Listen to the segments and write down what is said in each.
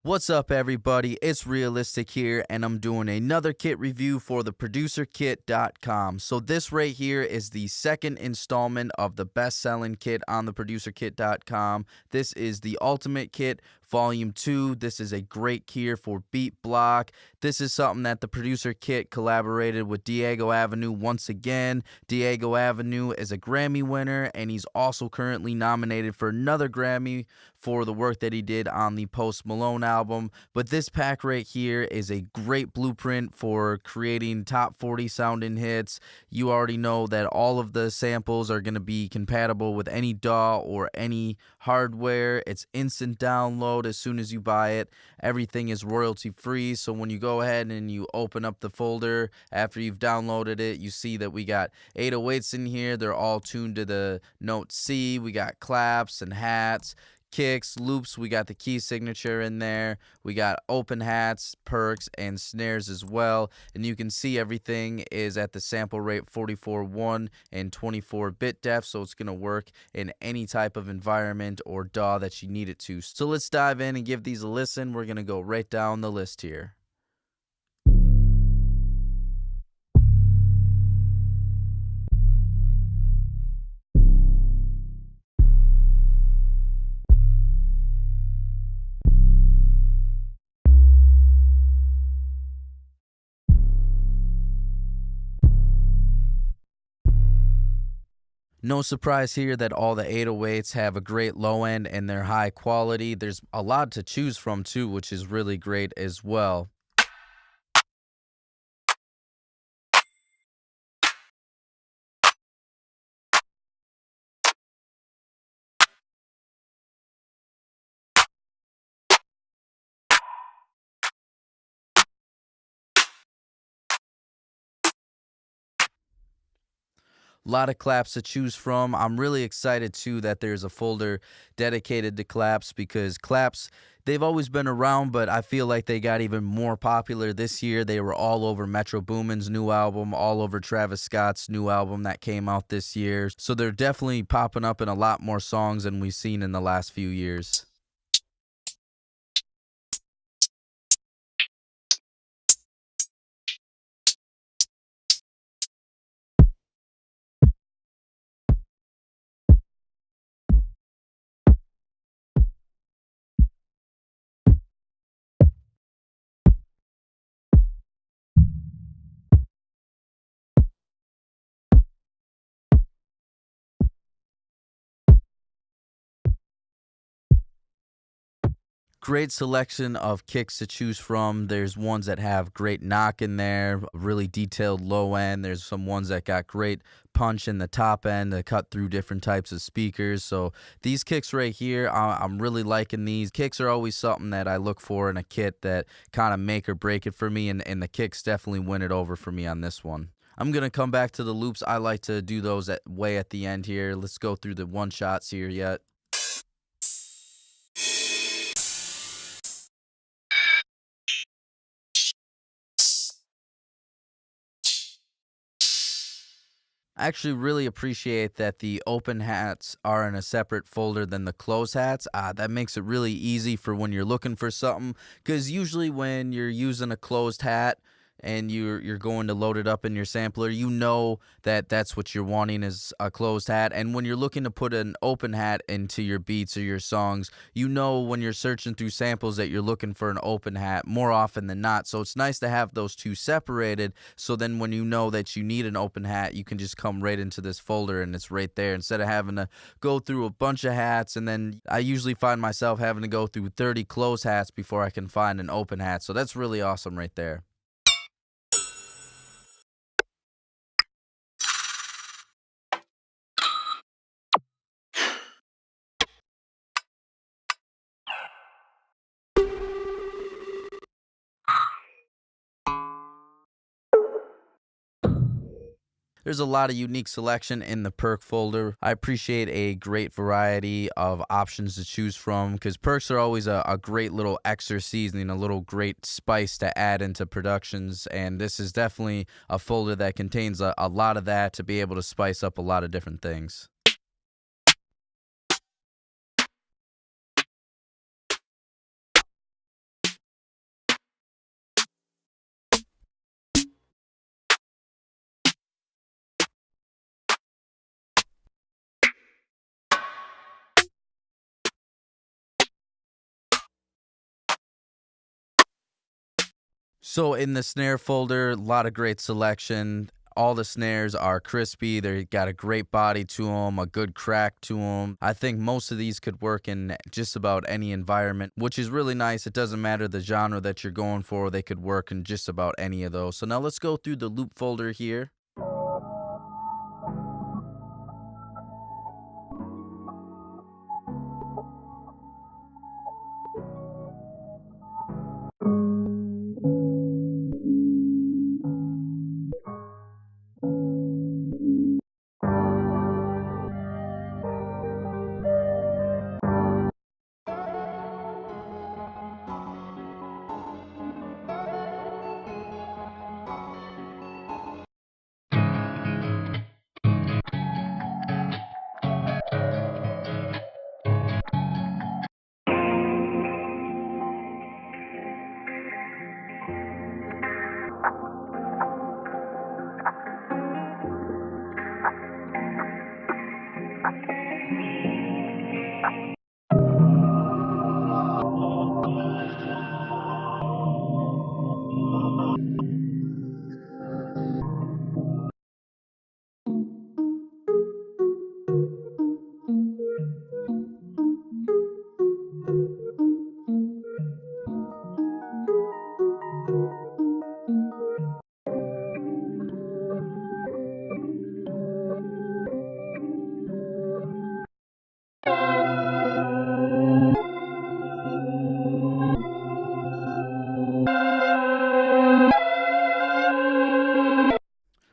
What's up, everybody? It's Realistic here, and I'm doing another kit review for the producerkit.com. So this right here is the second installment of the best-selling kit on the producerkit.com. This is the Ultimate Kit Volume 2. This is a great key for beat block. This is something that the Producer Kit collaborated with Diego Ave once again. Diego Ave is a Grammy winner, and he's also currently nominated for another Grammy for the work that he did on the Post Malone album. But this pack right here is a great blueprint for creating top 40 sounding hits. You already know that all of the samples are going to be compatible with any DAW or any hardware. It's instant download as soon as you buy it. Everything is royalty free. So when you go ahead and you open up the folder after you've downloaded it, you see that we got 808s in here. They're all tuned to the note C. We got claps and hats, kicks, loops. We got the key signature in there. We got open hats, perks, and snares as well. And you can see everything is at the sample rate 44.1 and 24-bit depth, so it's going to work in any type of environment or DAW that you need it to. So let's dive in and give these a listen. We're going to go right down the list here. No surprise here that all the 808s have a great low end and they're high quality. There's a lot to choose from too, which is really great as well. A lot of claps to choose from. I'm really excited too that there's a folder dedicated to claps, because claps, they've always been around, but I feel like they got even more popular this year. They were all over Metro Boomin's new album, all over Travis Scott's new album that came out this year. So they're definitely popping up in a lot more songs than we've seen in the last few years. Great selection of kicks to choose from. There's ones that have great knock in there, really detailed low end. There's some ones that got great punch in the top end to cut through different types of speakers. So these kicks right here, I'm really liking these. Kicks are always something that I look for in a kit that kind of make or break it for me, and the kicks definitely win it over for me on this one. I'm going to come back to the loops. I like to do those way at the end here. Let's go through the one shots here yet. I actually really appreciate that the open hats are in a separate folder than the closed hats. That makes it really easy for when you're looking for something, because usually when you're using a closed hat and you're going to load it up in your sampler, you know that that's what you're wanting is a closed hat. And when you're looking to put an open hat into your beats or your songs, you know when you're searching through samples that you're looking for an open hat more often than not. So it's nice to have those two separated, so then when you know that you need an open hat, you can just come right into this folder and it's right there, instead of having to go through a bunch of hats. And then I usually find myself having to go through 30 closed hats before I can find an open hat. So that's really awesome right there. There's a lot of unique selection in the perk folder. I appreciate a great variety of options to choose from, because perks are always a great little extra seasoning, a little great spice to add into productions. And this is definitely a folder that contains a lot of that to be able to spice up a lot of different things. So in the snare folder, a lot of great selection. All the snares are crispy. They got a great body to them, a good crack to them. I think most of these could work in just about any environment, which is really nice. It doesn't matter the genre that you're going for. They could work in just about any of those. So now let's go through the loop folder here.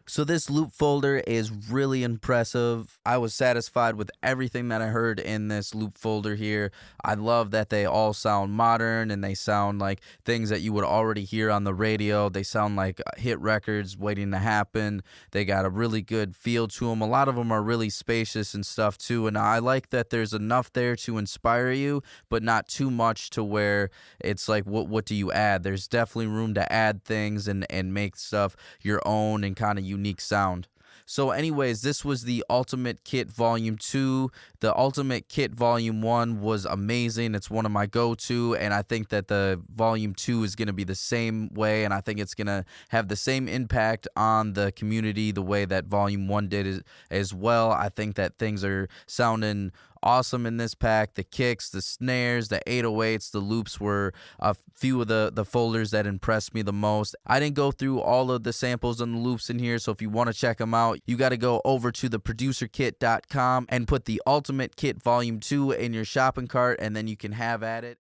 So this loop folder is really impressive. I was satisfied with everything that I heard in this loop folder here. I love that they all sound modern and they sound like things that you would already hear on the radio. They sound like hit records waiting to happen. They got a really good feel to them. A lot of them are really spacious and stuff too. And I like that there's enough there to inspire you, but not too much to where it's like, what do you add? There's definitely room to add things and make stuff your own and kind of unique sound. So anyways, this was the Ultimate Kit Volume 2. The Ultimate Kit Volume 1 was amazing. It's one of my go-to, and I think that the Volume 2 is going to be the same way, and I think it's going to have the same impact on the community the way that Volume 1 did as well. I think that things are sounding awesome in this pack. The kicks, the snares, the 808s, the loops were a few of the folders that impressed me the most. I didn't go through all of the samples and the loops in here, so if you want to check them out, you got to go over to theproducerkit.com and put the Ultimate Kit Volume 2 in your shopping cart, and then you can have at it.